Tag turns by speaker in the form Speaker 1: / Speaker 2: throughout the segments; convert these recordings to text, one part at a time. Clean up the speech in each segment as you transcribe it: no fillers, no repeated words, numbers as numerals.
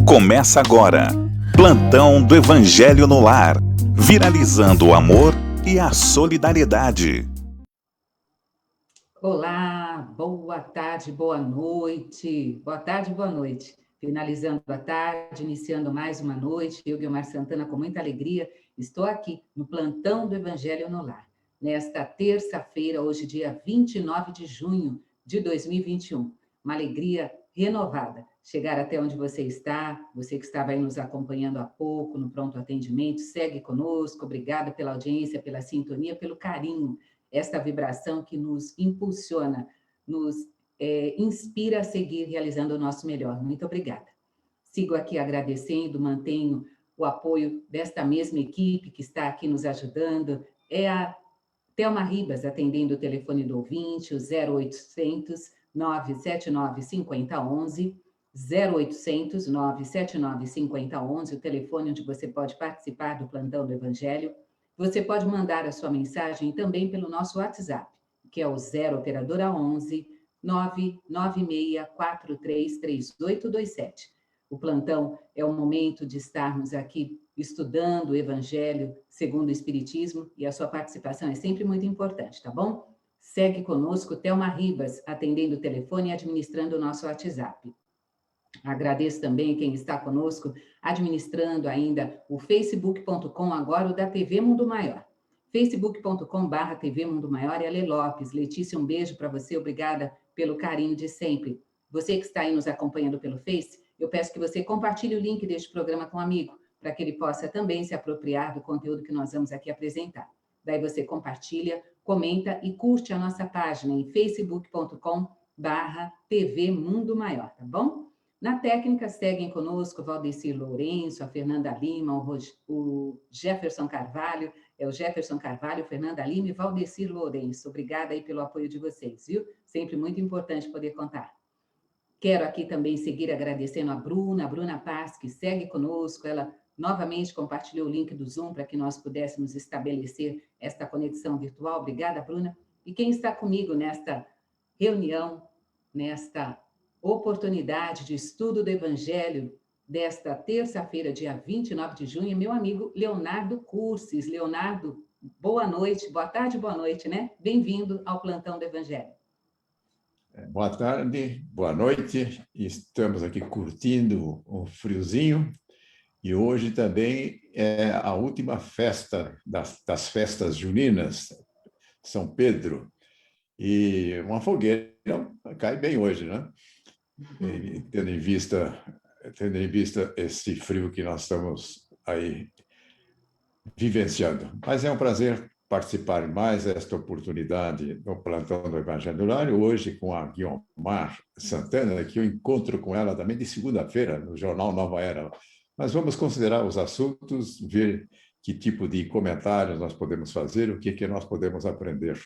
Speaker 1: Começa agora, Plantão do Evangelho no Lar, viralizando o amor e a solidariedade.
Speaker 2: Olá, boa tarde, boa noite. Boa tarde, boa noite. Finalizando a tarde, iniciando mais uma noite, eu, Guilmar Santana, com muita alegria, estou aqui no Plantão do Evangelho no Lar. Nesta terça-feira, hoje dia 29 de junho de 2021. Uma alegria renovada. Chegar até onde você que estava aí nos acompanhando há pouco, no pronto atendimento, segue conosco. Obrigada pela audiência, pela sintonia, pelo carinho. Esta vibração que nos impulsiona, nos inspira a seguir realizando o nosso melhor. Muito obrigada. Sigo aqui agradecendo, mantenho o apoio desta mesma equipe que está aqui nos ajudando. É a Thelma Ribas, atendendo o telefone do ouvinte, o 0800 979 5011, 0800 979 5011, o telefone onde você pode participar do Plantão do Evangelho. Você pode mandar a sua mensagem também pelo nosso WhatsApp, que é o 0 operadora 11 996433827. O plantão é o momento de estarmos aqui estudando o Evangelho segundo o Espiritismo, e a sua participação é sempre muito importante, tá bom? Segue conosco, Thelma Ribas, atendendo o telefone e administrando o nosso WhatsApp. Agradeço também quem está conosco, administrando ainda o facebook.com, agora o da TV Mundo Maior. facebook.com/TV Mundo Maior, e a Lê Lopes. Letícia, um beijo para você, obrigada pelo carinho de sempre. Você que está aí nos acompanhando pelo Face, eu peço que você compartilhe o link deste programa com um amigo, para que ele possa também se apropriar do conteúdo que nós vamos aqui apresentar. Daí você compartilha, comenta e curte a nossa página em facebook.com/TV Mundo Maior, tá bom? Na técnica, seguem conosco o Valdecir Lourenço, a Fernanda Lima, o Jefferson Carvalho, o Jefferson Carvalho, Fernanda Lima e Valdecir Lourenço. Obrigada aí pelo apoio de vocês, viu? Sempre muito importante poder contar. Quero aqui também seguir agradecendo a Bruna Paz, que segue conosco. Ela novamente compartilhou o link do Zoom para que nós pudéssemos estabelecer esta conexão virtual. Obrigada, Bruna. E quem está comigo nesta reunião, nesta oportunidade de estudo do Evangelho desta terça-feira, dia 29 de junho, é meu amigo Leonardo Cursis. Leonardo, boa noite, boa tarde, boa noite, né? Bem-vindo ao Plantão do Evangelho.
Speaker 3: Boa tarde, boa noite. Estamos aqui curtindo um friozinho e hoje também é a última festa das festas juninas, São Pedro, e uma fogueira cai bem hoje, né? Tendo em vista esse frio que nós estamos aí vivenciando. Mas é um prazer participar mais desta oportunidade no Plantão do Evangelho do Lar, hoje com a Guiomar Santana, que eu encontro com ela também de segunda-feira, no Jornal Nova Era. Mas vamos considerar os assuntos, ver que tipo de comentários nós podemos fazer, o que nós podemos aprender.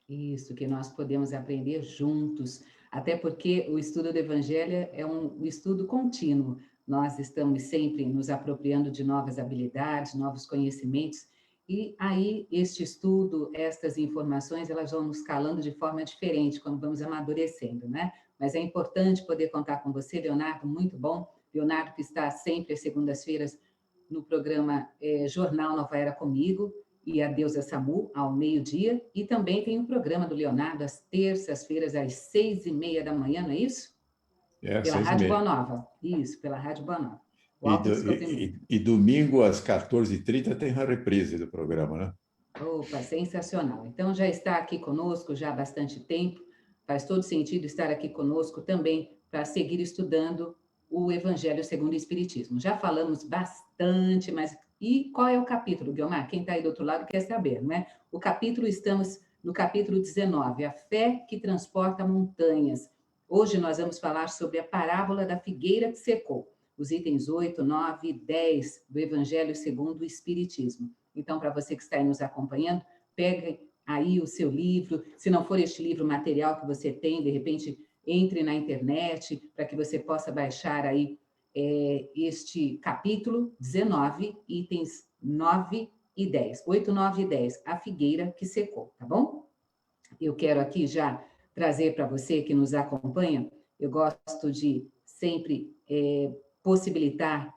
Speaker 2: Isso, que nós podemos aprender juntos, até porque o estudo do Evangelho é um estudo contínuo. Nós estamos sempre nos apropriando de novas habilidades, novos conhecimentos, e aí este estudo, estas informações, elas vão nos calando de forma diferente quando vamos amadurecendo, né? Mas é importante poder contar com você, Leonardo, muito bom. Leonardo que está sempre às segundas-feiras no programa Jornal Nova Era comigo, e a Deusa Samu, ao meio-dia, e também tem o programa do Leonardo, às terças-feiras, às 6h30 da manhã, não é isso? Pela Rádio Boa Nova. Isso, pela Rádio Boa Nova.
Speaker 3: E domingo, às 14h30, tem a reprise do programa, né?
Speaker 2: Opa, sensacional. Então, já está aqui conosco já há bastante tempo, faz todo sentido estar aqui conosco também para seguir estudando o Evangelho segundo o Espiritismo. Já falamos bastante, mas e qual é o capítulo, Guilmar? Quem está aí do outro lado quer saber, não é? Estamos no capítulo 19, a fé que transporta montanhas. Hoje nós vamos falar sobre a parábola da figueira que secou, os itens 8, 9 e 10 do Evangelho segundo o Espiritismo. Então, para você que está aí nos acompanhando, pegue aí o seu livro, se não for este livro material que você tem, de repente, entre na internet para que você possa baixar aí este capítulo 19, itens 9 e 10. 8, 9 e 10, a figueira que secou, tá bom? Eu quero aqui já trazer para você que nos acompanha, eu gosto de sempre possibilitar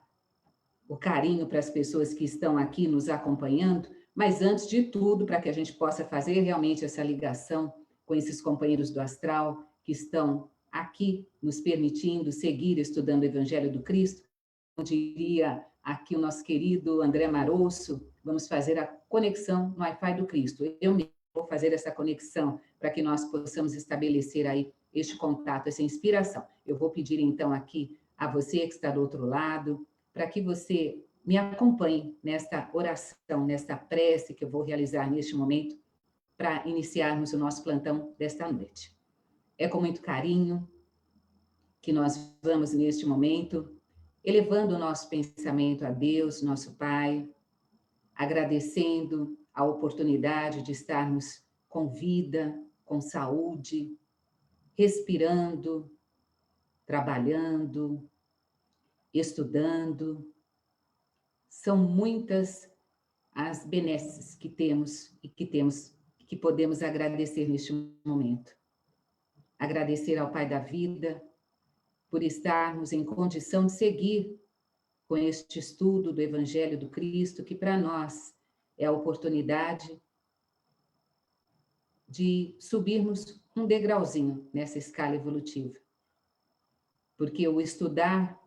Speaker 2: o carinho para as pessoas que estão aqui nos acompanhando, mas antes de tudo, para que a gente possa fazer realmente essa ligação com esses companheiros do astral que estão aqui nos permitindo seguir estudando o Evangelho do Cristo, como diria aqui o nosso querido André Marosso, vamos fazer a conexão no Wi-Fi do Cristo. Eu mesmo vou fazer essa conexão para que nós possamos estabelecer aí este contato, essa inspiração. Eu vou pedir então aqui a você que está do outro lado, para que você me acompanhe nesta oração, nesta prece que eu vou realizar neste momento, para iniciarmos o nosso plantão desta noite. É com muito carinho que nós vamos, neste momento, elevando o nosso pensamento a Deus, nosso Pai, agradecendo a oportunidade de estarmos com vida, com saúde, respirando, trabalhando, estudando. São muitas as benesses que temos e que podemos agradecer neste momento. Agradecer ao Pai da vida por estarmos em condição de seguir com este estudo do Evangelho do Cristo, que para nós é a oportunidade de subirmos um degrauzinho nessa escala evolutiva. Porque o estudar,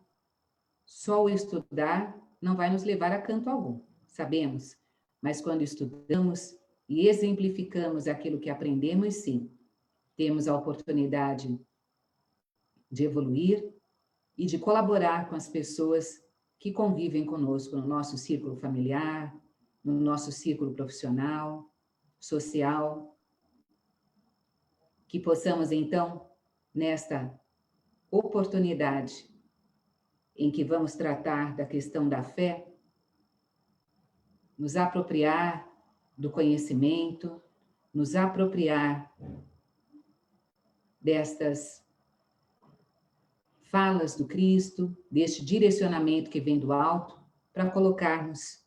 Speaker 2: só o estudar, não vai nos levar a canto algum, sabemos. Mas quando estudamos e exemplificamos aquilo que aprendemos, sim, temos a oportunidade de evoluir e de colaborar com as pessoas que convivem conosco no nosso círculo familiar, no nosso círculo profissional, social. Que possamos, então, nesta oportunidade em que vamos tratar da questão da fé, nos apropriar do conhecimento, nos apropriar destas falas do Cristo, deste direcionamento que vem do alto, para colocarmos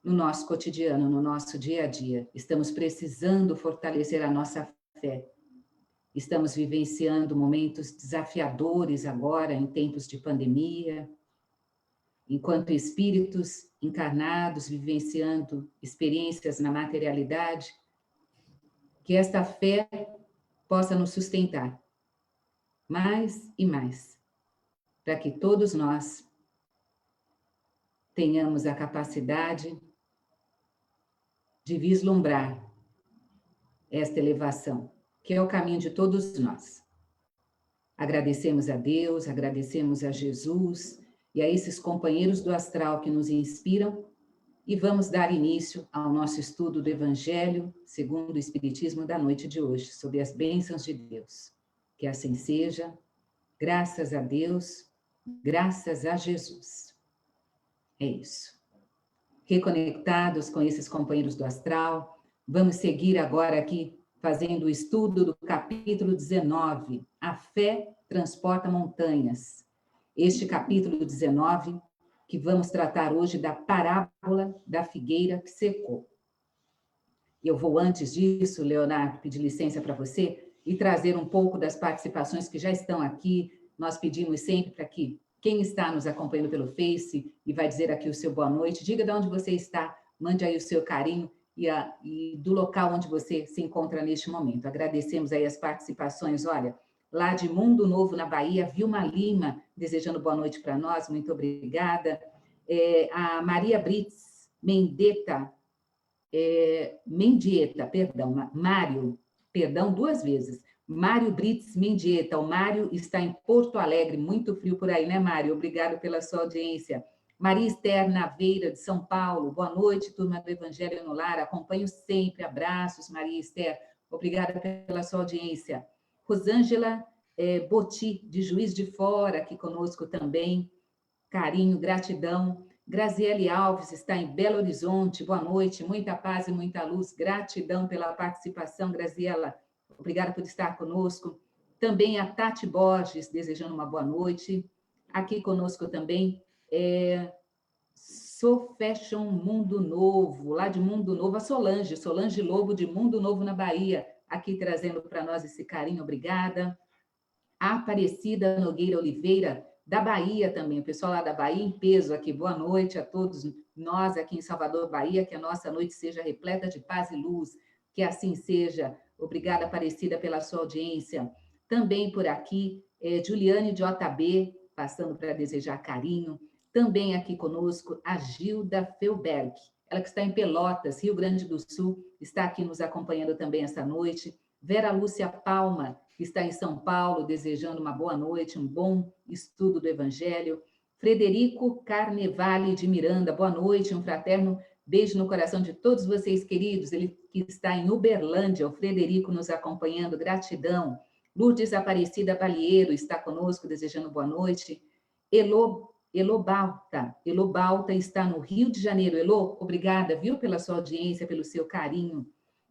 Speaker 2: no nosso cotidiano, no nosso dia a dia. Estamos precisando fortalecer a nossa fé. Estamos vivenciando momentos desafiadores agora, em tempos de pandemia, enquanto espíritos encarnados, vivenciando experiências na materialidade, que esta fé possa nos sustentar mais e mais, para que todos nós tenhamos a capacidade de vislumbrar esta elevação, que é o caminho de todos nós. Agradecemos a Deus, agradecemos a Jesus e a esses companheiros do astral que nos inspiram e vamos dar início ao nosso estudo do Evangelho segundo o Espiritismo da noite de hoje, sob as bênçãos de Deus. Que assim seja, graças a Deus, graças a Jesus. É isso. Reconectados com esses companheiros do astral, vamos seguir agora aqui fazendo o estudo do capítulo 19, A Fé Transporta Montanhas. Este capítulo 19, que vamos tratar hoje da parábola da figueira que secou. Eu vou, antes disso, Leonardo, pedir licença para você e trazer um pouco das participações que já estão aqui. Nós pedimos sempre para que quem está nos acompanhando pelo Face e vai dizer aqui o seu boa noite, diga de onde você está, mande aí o seu carinho e do local onde você se encontra neste momento. Agradecemos aí as participações, olha, lá de Mundo Novo, na Bahia, Vilma Lima, desejando boa noite para nós, muito obrigada. A Maria Brits Mendieta, Mário, perdão, duas vezes. Mário Brits Mendieta, o Mário está em Porto Alegre, muito frio por aí, né, Mário? Obrigado pela sua audiência. Maria Esther Naveira, de São Paulo, boa noite, turma do Evangelho no Lar, acompanho sempre, abraços, Maria Esther, obrigada pela sua audiência. Rosângela Boti, de Juiz de Fora, aqui conosco também, carinho, gratidão. Graziele Alves está em Belo Horizonte, boa noite, muita paz e muita luz, gratidão pela participação, Graziela, obrigada por estar conosco. Também a Tati Borges, desejando uma boa noite. Aqui conosco também, So Fashion Mundo Novo, lá de Mundo Novo, a Solange Lobo, de Mundo Novo, na Bahia, aqui trazendo para nós esse carinho, obrigada. A Aparecida Nogueira Oliveira, da Bahia também, o pessoal lá da Bahia em peso aqui. Boa noite a todos nós aqui em Salvador, Bahia, que a nossa noite seja repleta de paz e luz, que assim seja. Obrigada, Aparecida, pela sua audiência. Também por aqui, Juliane de JB, passando para desejar carinho. Também aqui conosco, a Gilda Felberg, ela que está em Pelotas, Rio Grande do Sul, está aqui nos acompanhando também esta noite. Vera Lúcia Palma, que está em São Paulo, desejando uma boa noite, um bom estudo do Evangelho. Frederico Carnevale de Miranda, boa noite, um fraterno beijo no coração de todos vocês, queridos. Ele que está em Uberlândia, o Frederico nos acompanhando, gratidão. Lourdes Aparecida Balieiro está conosco, desejando boa noite. Elobalta está no Rio de Janeiro. Elô, obrigada, viu, pela sua audiência, pelo seu carinho.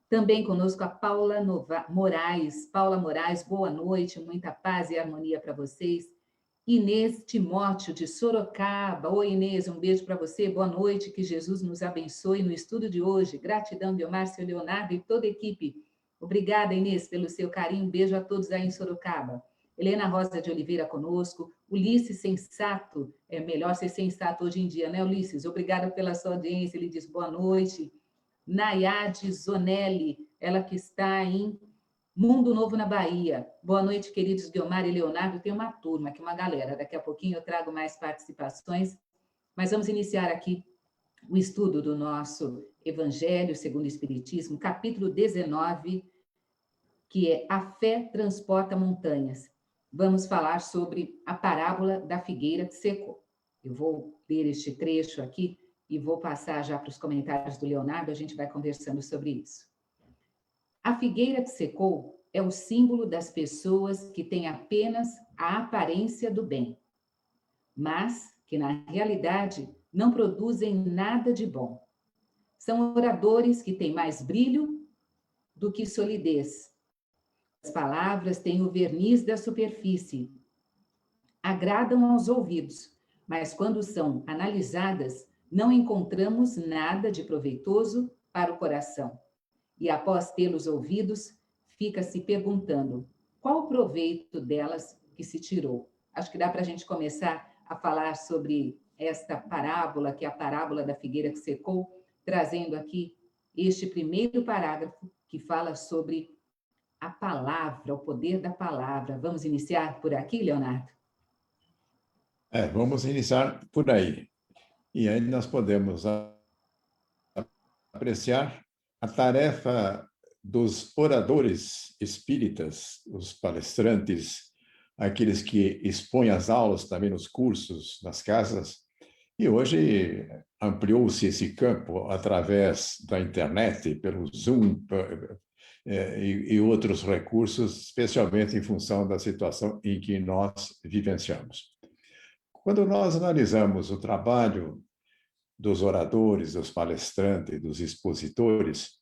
Speaker 2: Também conosco a Paula Moraes. Paula Moraes, boa noite, muita paz e harmonia para vocês. Inês Timóteo, de Sorocaba. Oi, Inês, um beijo para você, boa noite, que Jesus nos abençoe no estudo de hoje. Gratidão, Delmárcio Leonardo e toda a equipe. Obrigada, Inês, pelo seu carinho, um beijo a todos aí em Sorocaba. Helena Rosa de Oliveira conosco. Ulisses Sensato, é melhor ser sensato hoje em dia, né, Ulisses? Obrigada pela sua audiência, ele diz boa noite. Nayade Zonelli, ela que está em Mundo Novo, na Bahia. Boa noite, queridos Guiomar e Leonardo. Tem uma turma aqui, uma galera. Daqui a pouquinho eu trago mais participações. Mas vamos iniciar aqui o estudo do nosso Evangelho segundo o Espiritismo, capítulo 19, que é A Fé Transporta Montanhas. Vamos falar sobre a parábola da figueira que secou. Eu vou ler este trecho aqui e vou passar já para os comentários do Leonardo, a gente vai conversando sobre isso. A figueira que secou é o símbolo das pessoas que têm apenas a aparência do bem, mas que na realidade não produzem nada de bom. São oradores que têm mais brilho do que solidez. As palavras têm o verniz da superfície, agradam aos ouvidos, mas quando são analisadas, não encontramos nada de proveitoso para o coração. E após tê-los ouvidos, fica se perguntando qual o proveito delas que se tirou. Acho que dá para a gente começar a falar sobre esta parábola, que é a parábola da figueira que secou, trazendo aqui este primeiro parágrafo que fala sobre a palavra, o poder da palavra. Vamos iniciar por aqui, Leonardo?
Speaker 3: Vamos iniciar por aí. E aí nós podemos apreciar a tarefa dos oradores espíritas, os palestrantes, aqueles que expõem as aulas também nos cursos, nas casas. E hoje ampliou-se esse campo através da internet, pelo Zoom e outros recursos, especialmente em função da situação em que nós vivenciamos. Quando nós analisamos o trabalho dos oradores, dos palestrantes, dos expositores,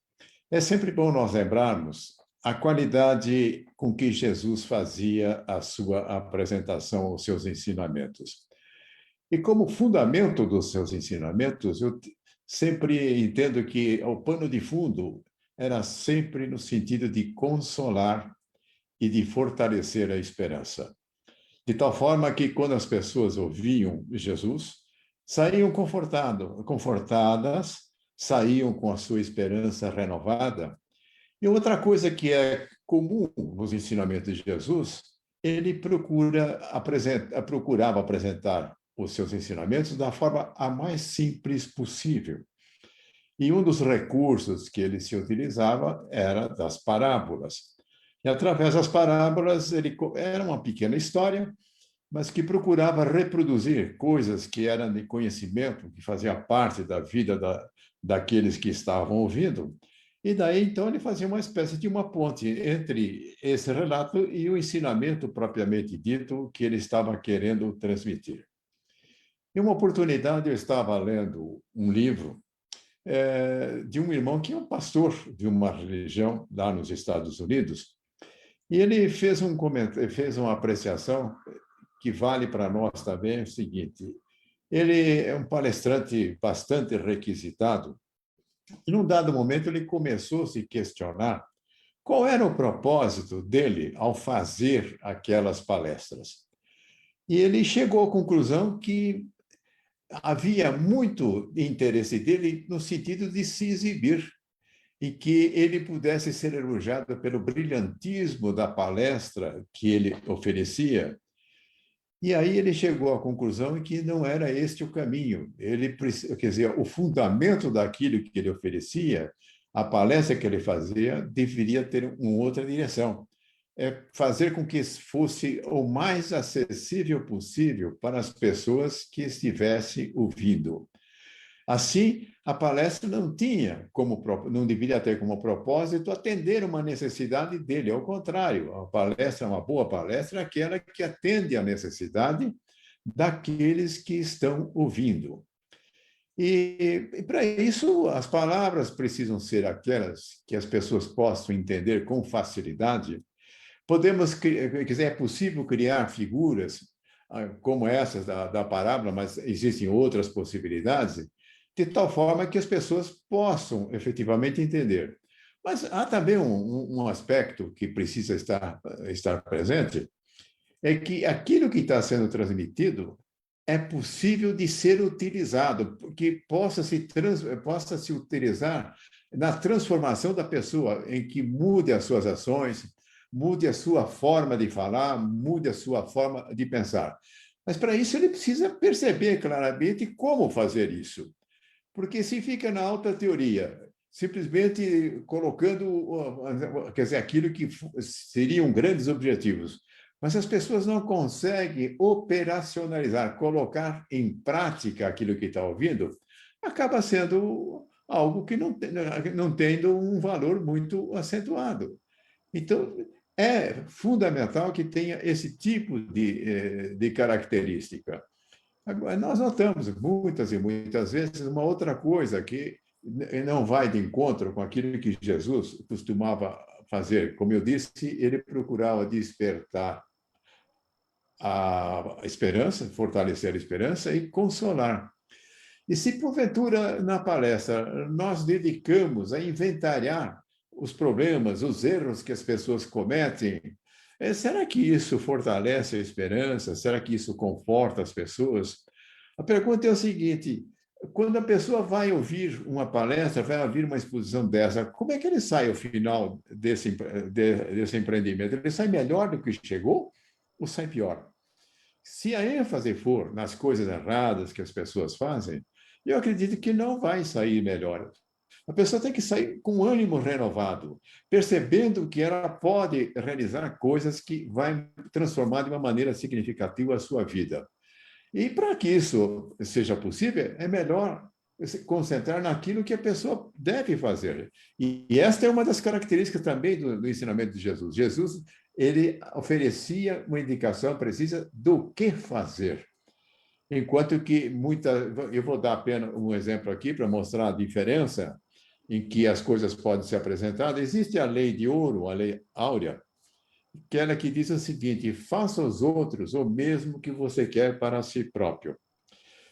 Speaker 3: é sempre bom nós lembrarmos a qualidade com que Jesus fazia a sua apresentação, os seus ensinamentos. E como fundamento dos seus ensinamentos, eu sempre entendo que o pano de fundo era sempre no sentido de consolar e de fortalecer a esperança. De tal forma que, quando as pessoas ouviam Jesus, saíam confortadas, saíam com a sua esperança renovada. E outra coisa que é comum nos ensinamentos de Jesus, ele procurava apresentar os seus ensinamentos da forma a mais simples possível. E um dos recursos que ele se utilizava era das parábolas. E, através das parábolas, era uma pequena história, mas que procurava reproduzir coisas que eram de conhecimento, que fazia parte da vida daqueles que estavam ouvindo. E daí, então, ele fazia uma espécie de uma ponte entre esse relato e o ensinamento propriamente dito que ele estava querendo transmitir. Em uma oportunidade, eu estava lendo um livro de um irmão que é um pastor de uma religião lá nos Estados Unidos, e ele fez uma apreciação que vale para nós também, é o seguinte: ele é um palestrante bastante requisitado, e num dado momento ele começou a se questionar qual era o propósito dele ao fazer aquelas palestras. E ele chegou à conclusão que havia muito interesse dele no sentido de se exibir e que ele pudesse ser elogiado pelo brilhantismo da palestra que ele oferecia. E aí ele chegou à conclusão de que não era este o caminho. Ele, quer dizer, o fundamento daquilo que ele oferecia, a palestra que ele fazia, deveria ter uma outra direção. É fazer com que fosse o mais acessível possível para as pessoas que estivessem ouvindo. Assim, a palestra não deveria ter como propósito atender uma necessidade dele. Ao contrário, a palestra, uma boa palestra, é aquela que atende à necessidade daqueles que estão ouvindo. E para isso, as palavras precisam ser aquelas que as pessoas possam entender com facilidade. Quer dizer, é possível criar figuras como essas da parábola, mas existem outras possibilidades, de tal forma que as pessoas possam efetivamente entender. Mas há também um aspecto que precisa estar presente, é que aquilo que está sendo transmitido é possível de ser utilizado, que possa se utilizar na transformação da pessoa, em que mude as suas ações, mude a sua forma de falar, mude a sua forma de pensar. Mas, para isso, ele precisa perceber claramente como fazer isso. Porque se fica na alta teoria, simplesmente colocando, quer dizer, aquilo que seriam grandes objetivos, mas as pessoas não conseguem operacionalizar, colocar em prática aquilo que está ouvindo, acaba sendo algo que não tendo um valor muito acentuado. Então, é fundamental que tenha esse tipo de característica. Agora, nós notamos muitas e muitas vezes uma outra coisa que não vai de encontro com aquilo que Jesus costumava fazer. Como eu disse, ele procurava despertar a esperança, fortalecer a esperança e consolar. E se, porventura, na palestra, nós dedicamos a inventariar os problemas, os erros que as pessoas cometem, será que isso fortalece a esperança? Será que isso conforta as pessoas? A pergunta é o seguinte: quando a pessoa vai ouvir uma palestra, vai ouvir uma exposição dessa, como é que ele sai ao final desse empreendimento? Ele sai melhor do que chegou ou sai pior? Se a ênfase for nas coisas erradas que as pessoas fazem, eu acredito que não vai sair melhor. A pessoa tem que sair com ânimo renovado, percebendo que ela pode realizar coisas que vão transformar de uma maneira significativa a sua vida. E para que isso seja possível, é melhor se concentrar naquilo que a pessoa deve fazer. E esta é uma das características também do ensinamento de Jesus. Jesus, ele oferecia uma indicação precisa do que fazer. Enquanto que eu vou dar apenas um exemplo aqui para mostrar a diferença em que as coisas podem ser apresentadas. Existe a lei de ouro, a lei áurea, aquela que diz o seguinte: faça aos outros o mesmo que você quer para si próprio.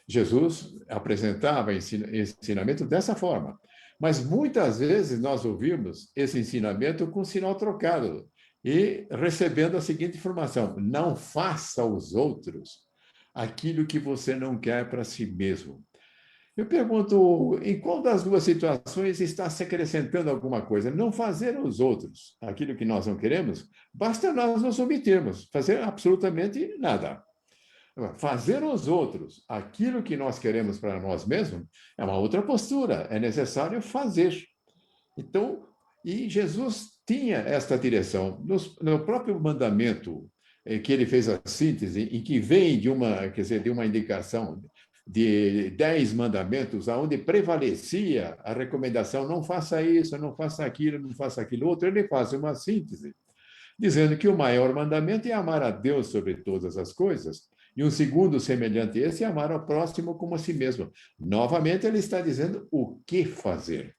Speaker 3: Jesus apresentava esse ensinamento dessa forma, mas muitas vezes nós ouvimos esse ensinamento com sinal trocado e recebendo a seguinte informação: não faça aos outros aquilo que você não quer para si mesmo. Eu pergunto, em qual das duas situações está se acrescentando alguma coisa? Não fazer aos outros aquilo que nós não queremos, basta nós nos omitirmos, fazer absolutamente nada. Fazer aos outros aquilo que nós queremos para nós mesmos é uma outra postura, é necessário fazer. Então, e Jesus tinha esta direção. No próprio mandamento que ele fez a síntese, e que vem de uma indicação de 10 mandamentos, onde prevalecia a recomendação: não faça isso, não faça aquilo, não faça aquilo outro, ele faz uma síntese, dizendo que o maior mandamento é amar a Deus sobre todas as coisas, e um segundo semelhante a esse é amar ao próximo como a si mesmo. Novamente, ele está dizendo o que fazer.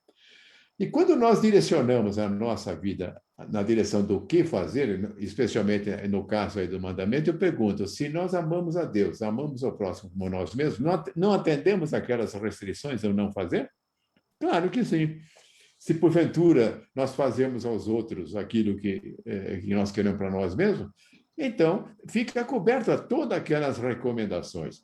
Speaker 3: E quando nós direcionamos a nossa vida na direção do que fazer, especialmente no caso aí do mandamento, eu pergunto: se nós amamos a Deus, amamos o próximo como nós mesmos, não atendemos aquelas restrições do não fazer? Claro que sim. Se porventura nós fazemos aos outros aquilo que nós queremos para nós mesmos, Então, fica coberto a todas aquelas recomendações.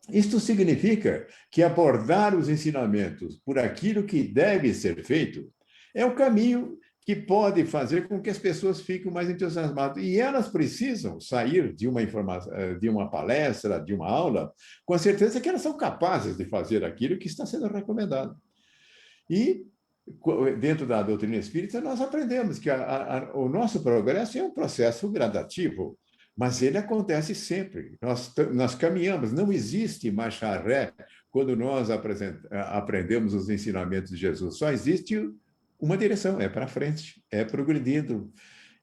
Speaker 3: Isto significa que abordar os ensinamentos por aquilo que deve ser feito é o caminho que pode fazer com que as pessoas fiquem mais entusiasmadas. E elas precisam sair de uma informação, de uma palestra, de uma aula, com a certeza que elas são capazes de fazer aquilo que está sendo recomendado. E dentro da doutrina espírita, nós aprendemos que o nosso progresso é um processo gradativo, mas ele acontece sempre. Nós caminhamos, não existe marcha ré quando nós aprendemos os ensinamentos de Jesus. Só existe uma direção, é para frente, é progredindo.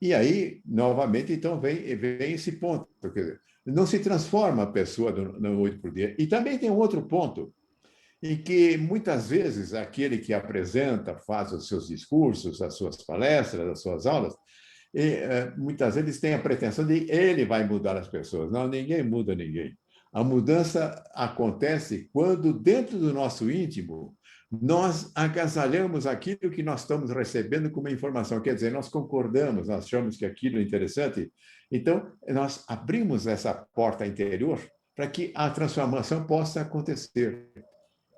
Speaker 3: E aí, novamente, então, vem esse ponto. Porque não se transforma a pessoa da noite para o dia. E também tem um outro ponto, em que muitas vezes aquele que apresenta, faz os seus discursos, as suas palestras, as suas aulas, muitas vezes tem a pretensão de ele vai mudar as pessoas. Não, ninguém muda ninguém. A mudança acontece quando, dentro do nosso íntimo, nós agasalhamos aquilo que nós estamos recebendo como informação. Quer dizer, nós concordamos, nós achamos que aquilo é interessante. Então, nós abrimos essa porta interior para que a transformação possa acontecer.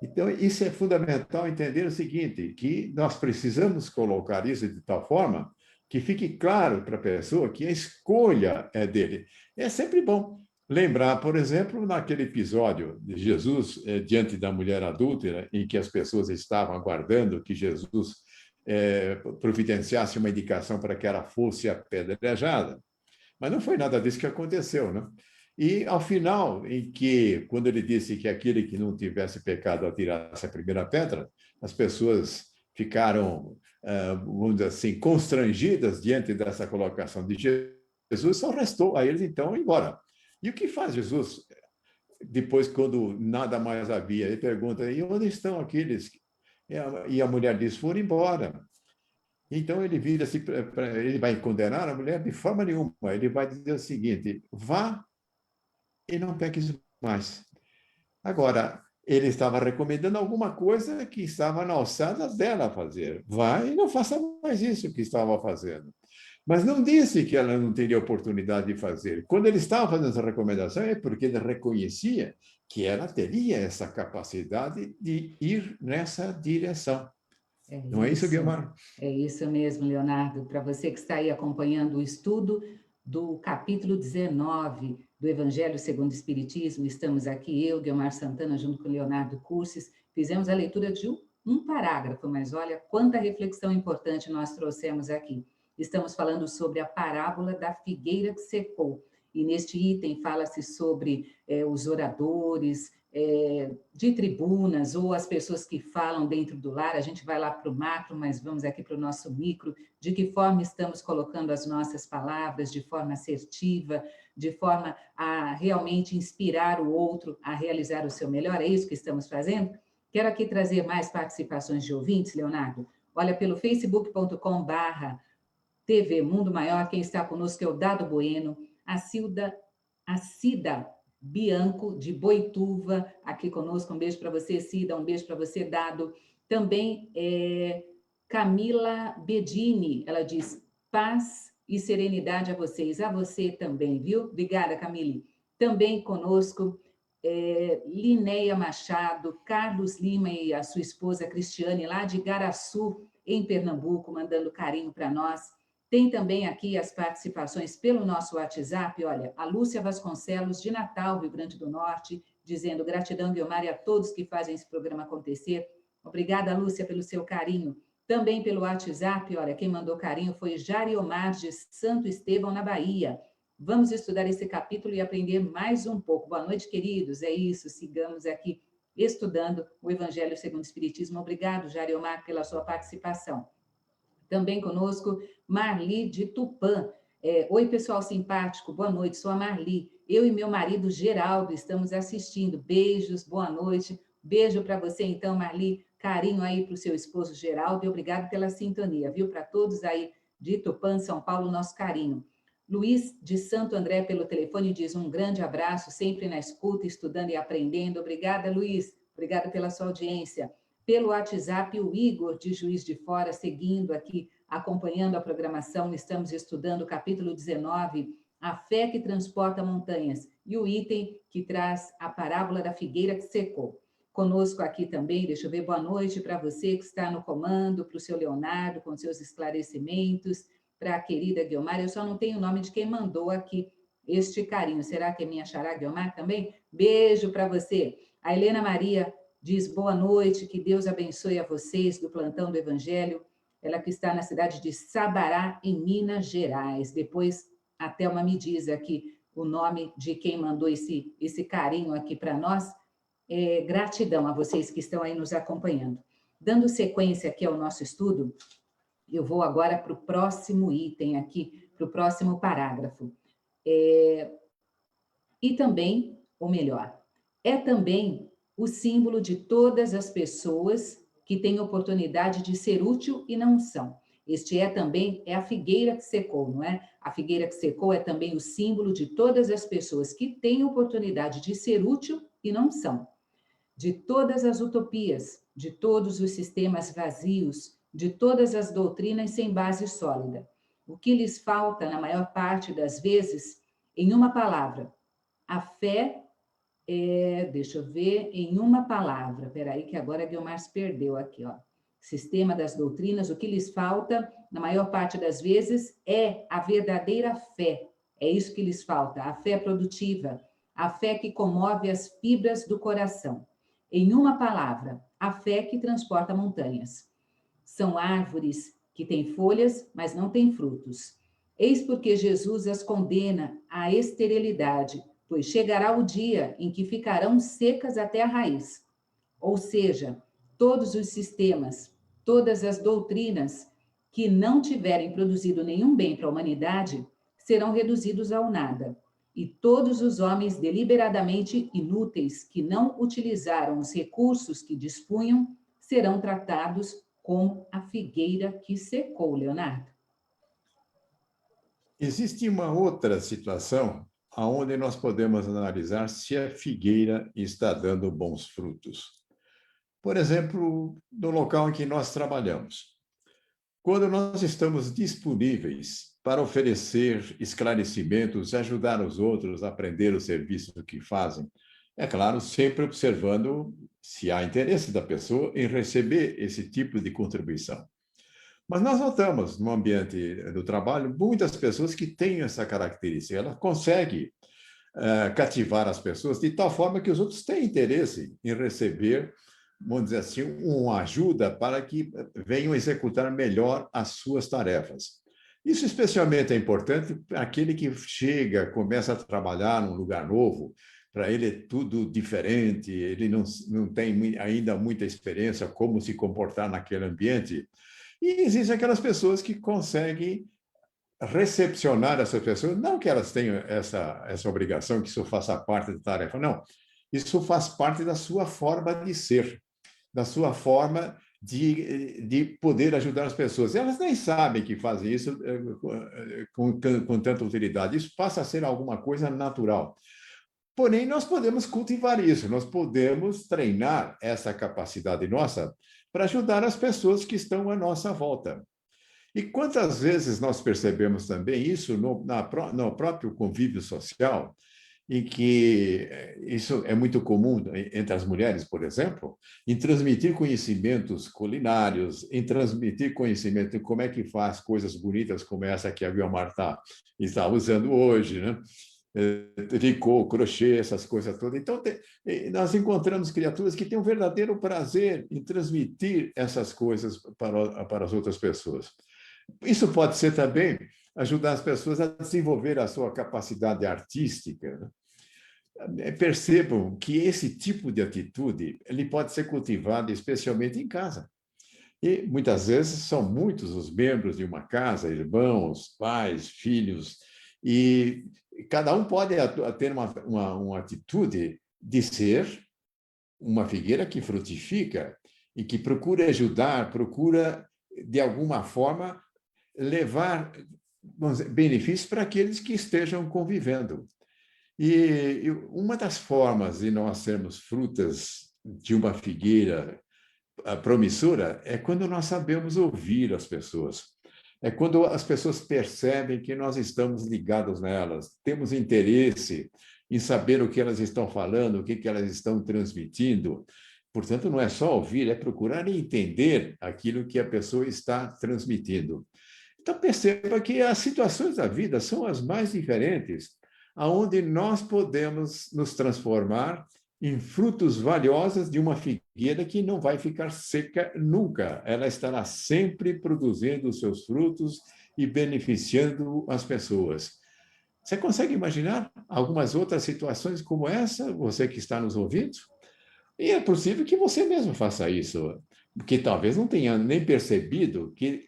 Speaker 3: Então, isso é fundamental entender o seguinte, que nós precisamos colocar isso de tal forma que fique claro para a pessoa que a escolha é dele. É sempre bom lembrar, por exemplo, naquele episódio de Jesus diante da mulher adúltera, em que as pessoas estavam aguardando que Jesus providenciasse uma indicação para que ela fosse apedrejada. Mas não foi nada disso que aconteceu, né? E, ao final, quando ele disse que aquele que não tivesse pecado atirasse a primeira pedra, as pessoas ficaram, vamos dizer assim, constrangidas diante dessa colocação de Jesus, só restou a eles, então, ir embora. E o que faz Jesus depois, quando nada mais havia? Ele pergunta, e onde estão aqueles? E a mulher diz, foram embora. Então, ele vira-se, ele vai condenar a mulher de forma nenhuma. Ele vai dizer o seguinte, vá e não peques mais. Agora, ele estava recomendando alguma coisa que estava na alçada dela fazer. Vai e não faça mais isso que estava fazendo. Mas não disse que ela não teria oportunidade de fazer. Quando ele estava fazendo essa recomendação, é porque ele reconhecia que ela teria essa capacidade de ir nessa direção. Não é isso, Guilmar?
Speaker 2: É isso mesmo, Leonardo. Para você que está aí acompanhando o estudo do capítulo 19 do Evangelho segundo o Espiritismo, estamos aqui, eu, Guilmar Santana, junto com Leonardo Cursis, fizemos a leitura de um parágrafo, mas olha quanta reflexão importante nós trouxemos aqui. Estamos falando sobre a parábola da figueira que secou, e neste item fala-se sobre os oradores, de tribunas, ou as pessoas que falam dentro do lar. A gente vai lá para o macro, mas vamos aqui para o nosso micro, de que forma estamos colocando as nossas palavras, de forma assertiva, de forma a realmente inspirar o outro a realizar o seu melhor. É isso que estamos fazendo? Quero aqui trazer mais participações de ouvintes, Leonardo. Olha, pelo facebook.com/TV Mundo Maior, quem está conosco é o Dado Bueno, a Cida Bianco, de Boituva, aqui conosco. Um beijo para você, Cida, um beijo para você, Dado. Também Camila Bedini, ela diz, paz e serenidade a vocês. A você também, viu? Obrigada, Camille. Também conosco, Linéia Machado, Carlos Lima e a sua esposa Cristiane, lá de Garaçu, em Pernambuco, mandando carinho para nós. Tem também aqui as participações pelo nosso WhatsApp, olha, a Lúcia Vasconcelos, de Natal, Rio Grande do Norte, dizendo gratidão, Guilmar, e a todos que fazem esse programa acontecer. Obrigada, Lúcia, pelo seu carinho. Também pelo WhatsApp, olha, quem mandou carinho foi Jariomar de Santo Estevão, na Bahia. Vamos estudar esse capítulo e aprender mais um pouco. Boa noite, queridos. É isso, sigamos aqui estudando o Evangelho segundo o Espiritismo. Obrigado, Jariomar, pela sua participação. Também conosco, Marli de Tupã. Oi, pessoal simpático, boa noite, sou a Marli. Eu e meu marido Geraldo estamos assistindo. Beijos, boa noite. Beijo para você, então, Marli. Carinho aí para o seu esposo Geraldo e obrigado pela sintonia, viu? Para todos aí de Tupã, São Paulo, nosso carinho. Luiz de Santo André, pelo telefone, diz um grande abraço, sempre na escuta, estudando e aprendendo. Obrigada, Luiz. Obrigada pela sua audiência. Pelo WhatsApp, o Igor, de Juiz de Fora, seguindo aqui, acompanhando a programação. Estamos estudando o capítulo 19 a fé que transporta montanhas, e o item que traz a parábola da figueira que secou. Conosco aqui também, deixa eu ver, boa noite para você que está no comando, para o seu Leonardo, com seus esclarecimentos, para a querida Guiomar. Eu só não tenho o nome de quem mandou aqui este carinho. Será que é minha xará Guiomar também? Beijo para você. A Helena Maria diz boa noite, que Deus abençoe a vocês do Plantão do Evangelho. Ela que está na cidade de Sabará, em Minas Gerais. Depois, a Thelma me diz aqui o nome de quem mandou esse carinho aqui para nós. Gratidão a vocês que estão aí nos acompanhando. Dando sequência aqui ao nosso estudo, eu vou agora para o próximo item aqui, para o próximo parágrafo. E também, ou melhor, é também o símbolo de todas as pessoas que têm oportunidade de ser útil e não são. Este também é a figueira que secou, não é? A figueira que secou é também o símbolo de todas as pessoas que têm oportunidade de ser útil e não são. De todas as utopias, de todos os sistemas vazios, de todas as doutrinas sem base sólida. O que lhes falta, na maior parte das vezes, em uma palavra, a fé deixa eu ver, em uma palavra, peraí que agora a Guiomar se perdeu aqui, ó. Sistema das doutrinas, o que lhes falta, na maior parte das vezes, é a verdadeira fé. É isso que lhes falta, a fé produtiva, a fé que comove as fibras do coração. Em uma palavra, a fé que transporta montanhas. São árvores que têm folhas, mas não têm frutos. Eis porque Jesus as condena à esterilidade, pois chegará o dia em que ficarão secas até a raiz. Ou seja, todos os sistemas, todas as doutrinas que não tiverem produzido nenhum bem para a humanidade serão reduzidos ao nada. E todos os homens deliberadamente inúteis que não utilizaram os recursos que dispunham serão tratados como a figueira que secou, Leonardo.
Speaker 3: Existe uma outra situação onde nós podemos analisar se a figueira está dando bons frutos. Por exemplo, no local em que nós trabalhamos. Quando nós estamos disponíveis para oferecer esclarecimentos, ajudar os outros a aprender o serviço que fazem, é claro, sempre observando se há interesse da pessoa em receber esse tipo de contribuição. Mas nós notamos no ambiente do trabalho muitas pessoas que têm essa característica, ela consegue cativar as pessoas de tal forma que os outros têm interesse em receber, vamos dizer assim, uma ajuda para que venham executar melhor as suas tarefas. Isso especialmente é importante para aquele que chega, começa a trabalhar num lugar novo, para ele é tudo diferente, ele não tem ainda muita experiência como se comportar naquele ambiente. E existem aquelas pessoas que conseguem recepcionar essas pessoas, não que elas tenham essa obrigação, que isso faça parte da tarefa, não. Isso faz parte da sua forma de ser, da sua forma de poder ajudar as pessoas. Elas nem sabem que fazem isso com tanta utilidade. Isso passa a ser alguma coisa natural. Porém, nós podemos cultivar isso, nós podemos treinar essa capacidade nossa para ajudar as pessoas que estão à nossa volta. E quantas vezes nós percebemos também isso no próprio convívio social, em que isso é muito comum entre as mulheres, por exemplo, em transmitir conhecimentos culinários, em transmitir conhecimento de como é que faz coisas bonitas como essa que a Guiomar está usando hoje, né? Tricô, crochê, essas coisas todas. Então, nós encontramos criaturas que têm um verdadeiro prazer em transmitir essas coisas para as outras pessoas. Isso pode ser também ajudar as pessoas a desenvolver a sua capacidade artística. Percebam que esse tipo de atitude ele pode ser cultivado especialmente em casa. E muitas vezes são muitos os membros de uma casa, irmãos, pais, filhos, e cada um pode ter uma atitude de ser uma figueira que frutifica e que procura ajudar, procura, de alguma forma, levar benefícios para aqueles que estejam convivendo. E uma das formas de nós sermos frutas de uma figueira promissora é quando nós sabemos ouvir as pessoas. É quando as pessoas percebem que nós estamos ligados nelas, temos interesse em saber o que elas estão falando, o que elas estão transmitindo. Portanto, não é só ouvir, é procurar entender aquilo que a pessoa está transmitindo. Então, perceba que as situações da vida são as mais diferentes, aonde nós podemos nos transformar em frutos valiosos de uma figueira que não vai ficar seca nunca. Ela estará sempre produzindo os seus frutos e beneficiando as pessoas. Você consegue imaginar algumas outras situações como essa, você que está nos ouvindo? E é possível que você mesmo faça isso, porque talvez não tenha nem percebido que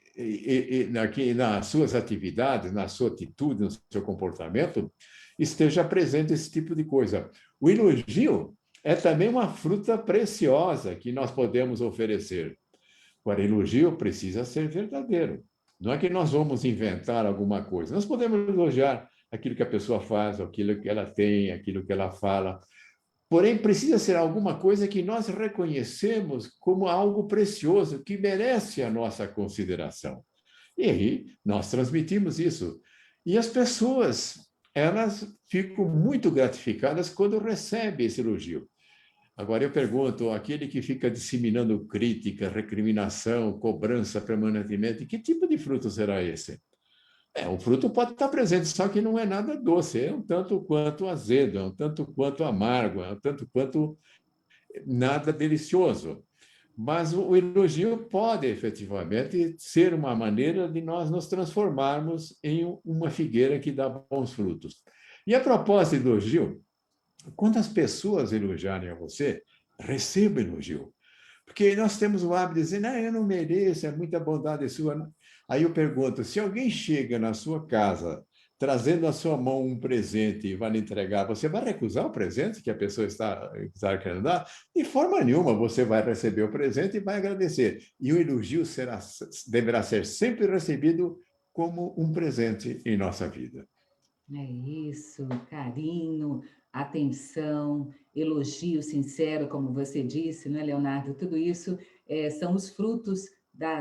Speaker 3: nas suas atividades, na sua atitude, no seu comportamento, esteja presente esse tipo de coisa. O elogio é também uma fruta preciosa que nós podemos oferecer. Agora, elogio precisa ser verdadeiro. Não é que nós vamos inventar alguma coisa. Nós podemos elogiar aquilo que a pessoa faz, aquilo que ela tem, aquilo que ela fala. Porém, precisa ser alguma coisa que nós reconhecemos como algo precioso, que merece a nossa consideração. E aí, nós transmitimos isso. E as pessoas, elas ficam muito gratificadas quando recebem esse elogio. Agora, eu pergunto, aquele que fica disseminando crítica, recriminação, cobrança permanentemente, que tipo de fruto será esse? O fruto pode estar presente, só que não é nada doce, é um tanto quanto azedo, é um tanto quanto amargo, é um tanto quanto nada delicioso. Mas o elogio pode efetivamente ser uma maneira de nós nos transformarmos em uma figueira que dá bons frutos. E a propósito do elogio, quando as pessoas elogiarem a você, receba elogio. Porque nós temos o hábito de dizer, não, eu não mereço, é muita bondade sua. Aí eu pergunto, se alguém chega na sua casa trazendo na sua mão um presente e vai lhe entregar, você vai recusar o presente que a pessoa está querendo dar? De forma nenhuma, você vai receber o presente e vai agradecer. E o elogio deverá ser sempre recebido como um presente em nossa vida.
Speaker 2: É isso, carinho, atenção, elogio sincero, como você disse, não é, Leonardo? Tudo isso são os frutos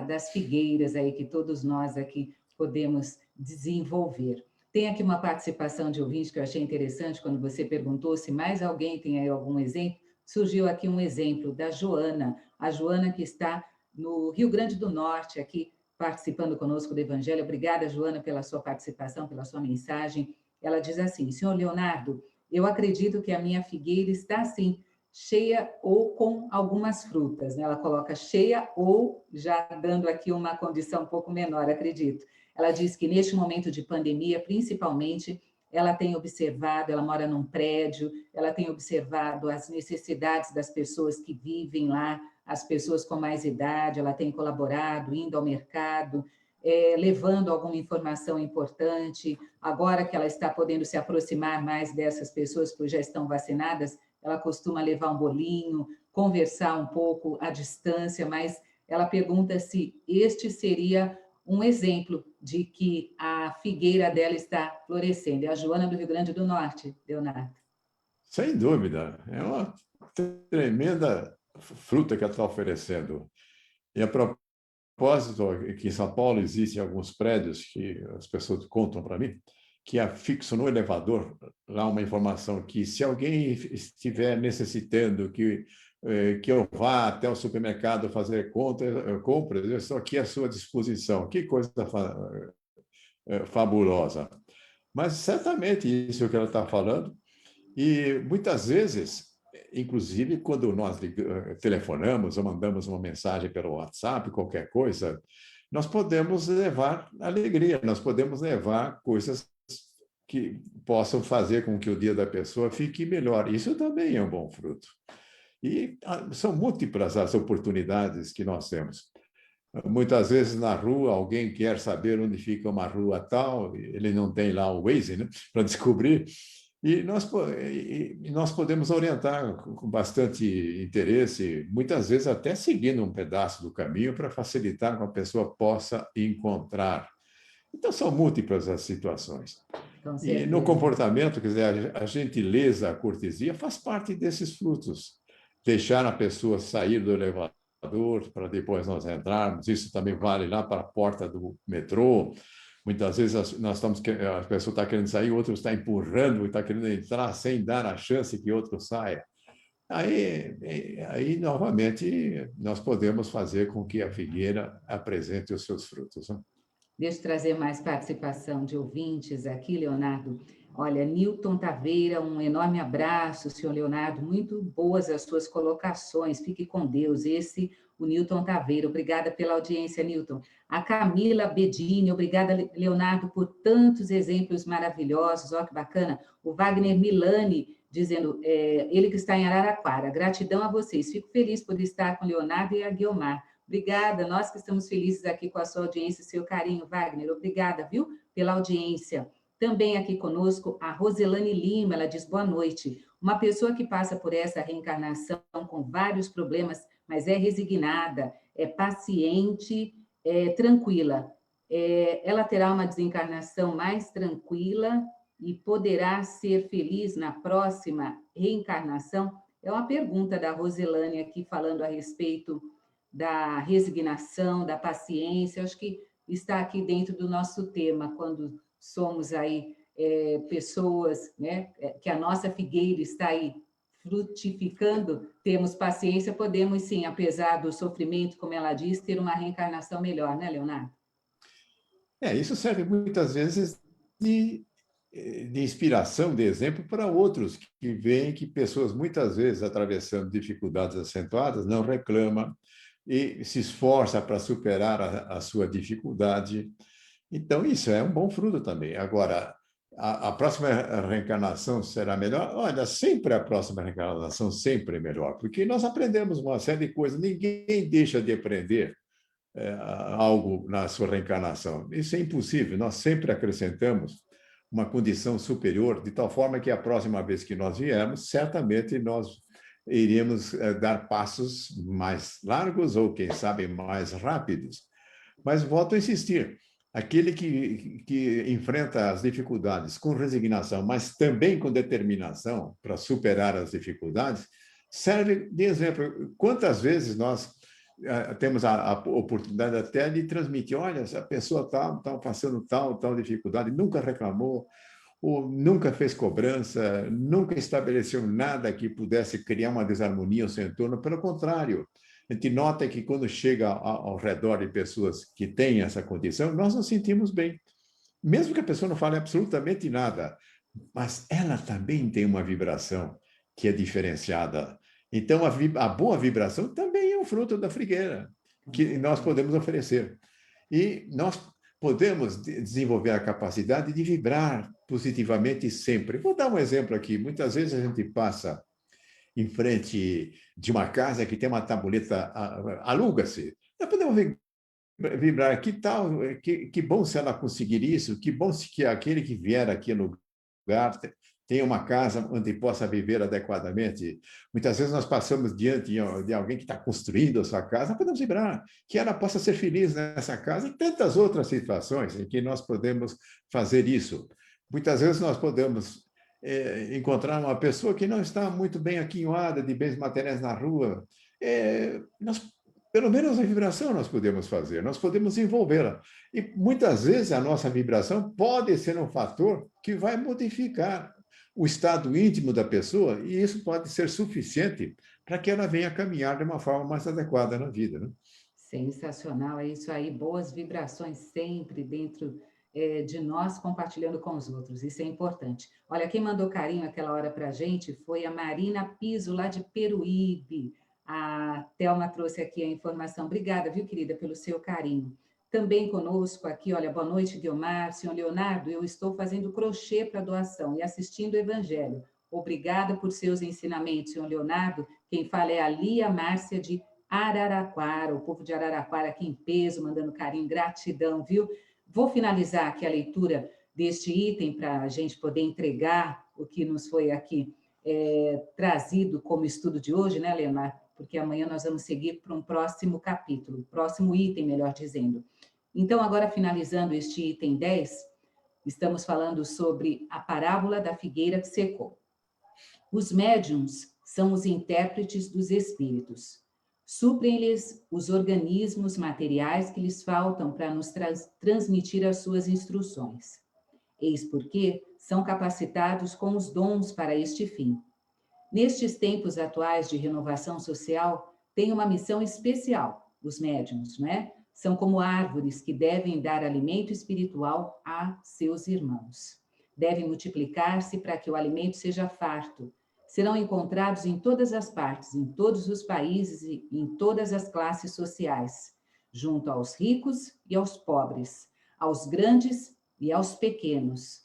Speaker 2: das figueiras aí que todos nós aqui podemos desenvolver. Tem aqui uma participação de ouvinte que eu achei interessante, quando você perguntou se mais alguém tem aí algum exemplo, surgiu aqui um exemplo da Joana, a Joana que está no Rio Grande do Norte, aqui participando conosco do Evangelho. Obrigada, Joana, pela sua participação, pela sua mensagem. Ela diz assim: senhor Leonardo, eu acredito que a minha figueira está assim, cheia ou com algumas frutas, né? Ela coloca cheia ou já dando aqui uma condição um pouco menor, acredito. Ela diz que neste momento de pandemia, principalmente, ela tem observado, ela mora num prédio, ela tem observado as necessidades das pessoas que vivem lá, as pessoas com mais idade, ela tem colaborado, indo ao mercado, levando alguma informação importante. Agora que ela está podendo se aproximar mais dessas pessoas que já estão vacinadas, ela costuma levar um bolinho, conversar um pouco à distância, mas ela pergunta se este seria um exemplo de que a figueira dela está florescendo. É a Joana do Rio Grande do Norte, Leonardo.
Speaker 3: Sem dúvida, é uma tremenda fruta que ela está oferecendo. E a propósito, aqui em São Paulo existem alguns prédios que as pessoas contam para mim, que afixam no elevador lá uma informação que se alguém estiver necessitando que eu vá até o supermercado fazer compras, eu estou aqui à sua disposição. Que coisa fabulosa. Mas certamente isso é o que ela está falando. E muitas vezes, inclusive quando nós telefonamos ou mandamos uma mensagem pelo WhatsApp, qualquer coisa, nós podemos levar alegria, nós podemos levar coisas que possam fazer com que o dia da pessoa fique melhor. Isso também é um bom fruto. E são múltiplas as oportunidades que nós temos. Muitas vezes na rua alguém quer saber onde fica uma rua tal, ele não tem lá o Waze, né, para descobrir, e nós podemos orientar com bastante interesse, muitas vezes até seguindo um pedaço do caminho para facilitar que a pessoa possa encontrar. Então, são múltiplas as situações. E no comportamento, quer dizer, a gentileza, a cortesia faz parte desses frutos. Deixar a pessoa sair do elevador para depois nós entrarmos. Isso também vale lá para a porta do metrô. Muitas vezes a pessoa está querendo sair, o outro está empurrando, está querendo entrar sem dar a chance que o outro saia. Aí, novamente, nós podemos fazer com que a figueira apresente os seus frutos, né?
Speaker 2: Deixa eu trazer mais participação de ouvintes aqui, Leonardo. Olha, Newton Taveira, um enorme abraço, senhor Leonardo. Muito boas as suas colocações. Fique com Deus. O Newton Taveira. Obrigada pela audiência, Newton. A Camila Bedini, obrigada, Leonardo, por tantos exemplos maravilhosos. Olha que bacana. O Wagner Milani, dizendo, ele que está em Araraquara. Gratidão a vocês. Fico feliz por estar com o Leonardo e a Guiomar. Obrigada, nós que estamos felizes aqui com a sua audiência, seu carinho, Wagner. Obrigada, viu, pela audiência. Também aqui conosco a Roselane Lima, ela diz boa noite. Uma pessoa que passa por essa reencarnação com vários problemas, mas é resignada, é paciente, é tranquila. Ela terá uma desencarnação mais tranquila e poderá ser feliz na próxima reencarnação? É uma pergunta da Roselane aqui falando a respeito da resignação, da paciência. Acho que está aqui dentro do nosso tema, quando somos aí pessoas, né, que a nossa figueira está aí frutificando, temos paciência, podemos sim, apesar do sofrimento, como ela diz, ter uma reencarnação melhor, né, Leonardo?
Speaker 3: Isso serve muitas vezes de inspiração, de exemplo para outros que veem que pessoas, muitas vezes, atravessando dificuldades acentuadas, não reclamam e se esforça para superar a sua dificuldade. Então, isso é um bom fruto também. Agora, a próxima reencarnação será melhor? Olha, sempre a próxima reencarnação sempre é melhor, porque nós aprendemos uma série de coisas. Ninguém deixa de aprender algo na sua reencarnação. Isso é impossível. Nós sempre acrescentamos uma condição superior, de tal forma que a próxima vez que nós viermos, certamente nós iríamos dar passos mais largos ou, quem sabe, mais rápidos. Mas volto a insistir, aquele que enfrenta as dificuldades com resignação, mas também com determinação para superar as dificuldades, serve de exemplo. Quantas vezes nós temos a oportunidade até de transmitir, olha, essa pessoa está passando tal dificuldade, nunca reclamou, ou nunca fez cobrança, nunca estabeleceu nada que pudesse criar uma desarmonia ao seu entorno. Pelo contrário, a gente nota que quando chega ao redor de pessoas que têm essa condição, nós nos sentimos bem. Mesmo que a pessoa não fale absolutamente nada, mas ela também tem uma vibração que é diferenciada. Então, a boa vibração também é um fruto da figueira que nós podemos oferecer. E nós podemos desenvolver a capacidade de vibrar positivamente sempre. Vou dar um exemplo aqui. Muitas vezes a gente passa em frente de uma casa que tem uma tabuleta, aluga-se. Nós podemos vibrar, que tal, que bom se ela conseguir isso, que bom se que aquele que vier aqui no lugar tenha uma casa onde possa viver adequadamente. Muitas vezes nós passamos diante de alguém que está construindo a sua casa, podemos vibrar, que ela possa ser feliz nessa casa e tantas outras situações em que nós podemos fazer isso. Muitas vezes nós podemos encontrar uma pessoa que não está muito bem aquinhoada de bens materiais na rua. Pelo menos a vibração nós podemos fazer, nós podemos envolvê-la. E muitas vezes a nossa vibração pode ser um fator que vai modificar o estado íntimo da pessoa, e isso pode ser suficiente para que ela venha caminhar de uma forma mais adequada na vida, né?
Speaker 2: Sensacional, é isso aí, boas vibrações sempre dentro de nós, compartilhando com os outros, isso é importante. Olha, quem mandou carinho aquela hora para a gente foi a Marina Piso, lá de Peruíbe. A Thelma trouxe aqui a informação. Obrigada, viu, querida, pelo seu carinho. Também conosco aqui, olha, boa noite, Guiomar. Senhor Leonardo, eu estou fazendo crochê para doação e assistindo o Evangelho. Obrigada por seus ensinamentos, senhor Leonardo. Quem fala é a Lia Márcia de Araraquara, o povo de Araraquara aqui em peso, mandando carinho, gratidão, viu? Vou finalizar aqui a leitura deste item para a gente poder entregar o que nos foi aqui trazido como estudo de hoje, né, Leonardo? Porque amanhã nós vamos seguir para um próximo capítulo, próximo item, melhor dizendo. Então, agora finalizando este item 10, estamos falando sobre a parábola da figueira que secou. Os médiuns são os intérpretes dos espíritos. Suprem-lhes os organismos materiais que lhes faltam para nos transmitir as suas instruções. Eis porque são capacitados com os dons para este fim. Nestes tempos atuais de renovação social, tem uma missão especial, os médiuns, não é? São como árvores que devem dar alimento espiritual a seus irmãos. Devem multiplicar-se para que o alimento seja farto. Serão encontrados em todas as partes, em todos os países e em todas as classes sociais, junto aos ricos e aos pobres, aos grandes e aos pequenos,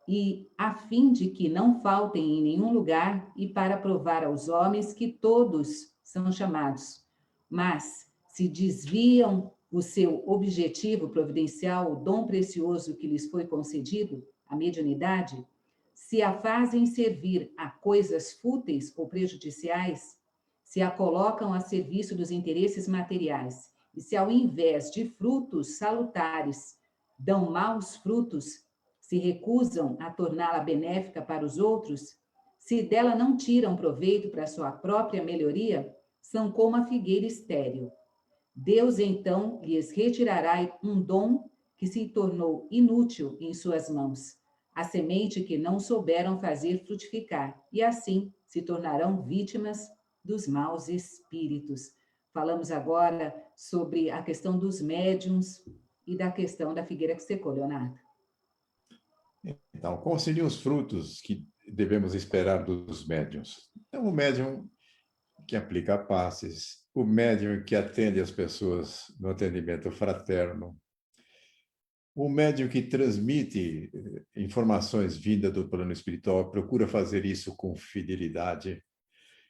Speaker 2: e a fim de que não faltem em nenhum lugar e para provar aos homens que todos são chamados, mas se desviam o seu objetivo providencial, o dom precioso que lhes foi concedido, a mediunidade, se a fazem servir a coisas fúteis ou prejudiciais, se a colocam a serviço dos interesses materiais, e se ao invés de frutos salutares dão maus frutos, se recusam a torná-la benéfica para os outros, se dela não tiram proveito para sua própria melhoria, são como a figueira estéril. Deus, então, lhes retirará um dom que se tornou inútil em suas mãos, a semente que não souberam fazer frutificar, e assim se tornarão vítimas dos maus espíritos. Falamos agora sobre a questão dos médiuns e da questão da figueira que secou, Leonardo.
Speaker 3: Então, quais seriam os frutos que devemos esperar dos médiuns? Então, o médium que aplica passes, o médium que atende as pessoas no atendimento fraterno, o médium que transmite informações vindas do plano espiritual, procura fazer isso com fidelidade.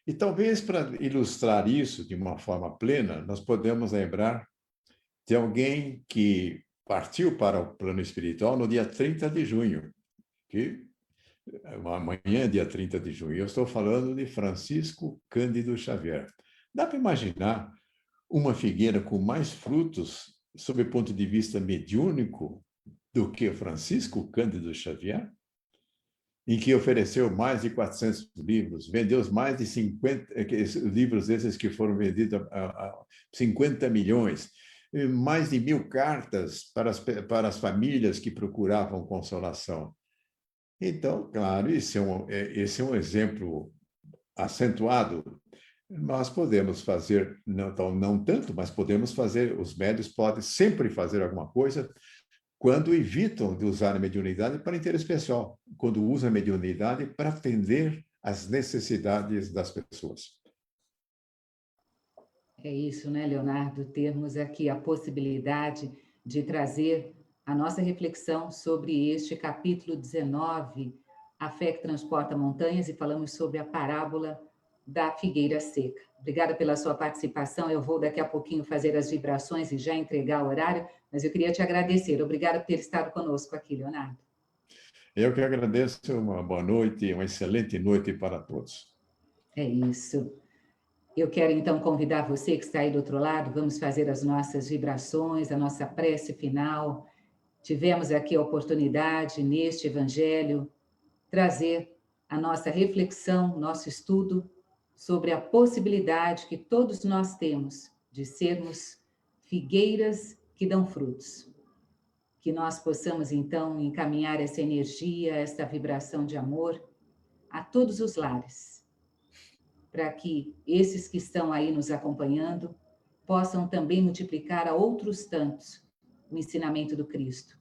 Speaker 3: E talvez para ilustrar isso de uma forma plena, nós podemos lembrar de alguém que partiu para o plano espiritual no dia 30 de junho, que amanhã é dia 30 de junho. Eu estou falando de Francisco Cândido Xavier. Dá para imaginar uma figueira com mais frutos, sob o ponto de vista mediúnico, do que Francisco Cândido Xavier? Em que ofereceu mais de 400 livros, vendeu mais de 50 livros esses que foram vendidos a 50 milhões, mais de 1.000 cartas para as famílias que procuravam consolação. Então, claro, esse é um exemplo acentuado. Nós podemos fazer, não tanto, mas podemos fazer, os médiuns podem sempre fazer alguma coisa quando evitam de usar a mediunidade para interesse pessoal, quando usam a mediunidade para atender às necessidades das pessoas.
Speaker 2: É isso, né, Leonardo? Termos aqui a possibilidade de trazer a nossa reflexão sobre este capítulo 19, A Fé que Transporta Montanhas, e falamos sobre a parábola da figueira seca. Obrigada pela sua participação. Eu vou daqui a pouquinho fazer as vibrações e já entregar o horário, mas eu queria te agradecer. Obrigada por ter estado conosco aqui, Leonardo.
Speaker 3: Eu que agradeço. Uma boa noite, uma excelente noite para todos.
Speaker 2: É isso. Eu quero, então, convidar você que está aí do outro lado, vamos fazer as nossas vibrações, a nossa prece final. Tivemos aqui a oportunidade, neste Evangelho, trazer a nossa reflexão, nosso estudo sobre a possibilidade que todos nós temos de sermos figueiras que dão frutos. Que nós possamos, então, encaminhar essa energia, essa vibração de amor a todos os lares, para que esses que estão aí nos acompanhando possam também multiplicar a outros tantos o ensinamento do Cristo.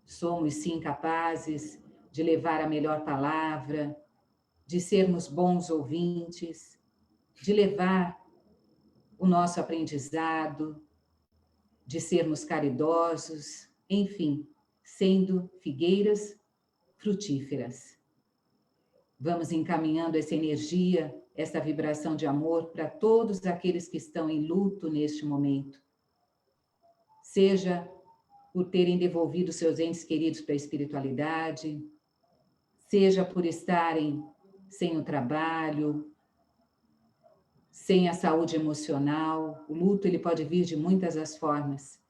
Speaker 2: Somos, sim, capazes de levar a melhor palavra, de sermos bons ouvintes, de levar o nosso aprendizado, de sermos caridosos, enfim, sendo figueiras frutíferas. Vamos encaminhando essa energia, essa vibração de amor para todos aqueles que estão em luto neste momento. Seja por terem devolvido seus entes queridos para a espiritualidade, seja por estarem sem o trabalho, sem a saúde emocional. O luto ele pode vir de muitas as formas.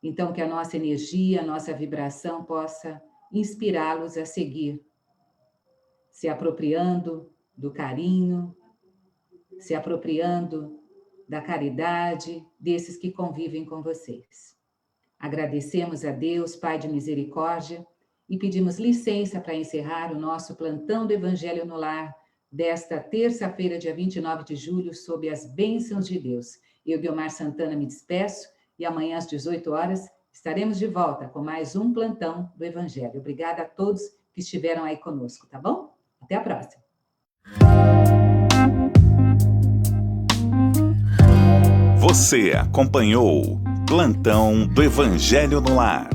Speaker 2: Então, que a nossa energia, a nossa vibração possa inspirá-los a seguir, se apropriando do carinho, se apropriando da caridade, desses que convivem com vocês. Agradecemos a Deus, Pai de misericórdia, e pedimos licença para encerrar o nosso plantão do Evangelho no Lar desta terça-feira, dia 29 de julho, sob as bênçãos de Deus. Eu, Guiomar Santana, me despeço e amanhã às 18 horas estaremos de volta com mais um plantão do Evangelho. Obrigada a todos que estiveram aí conosco, tá bom? Até a próxima.
Speaker 1: Você acompanhou Plantão do Evangelho no Lar.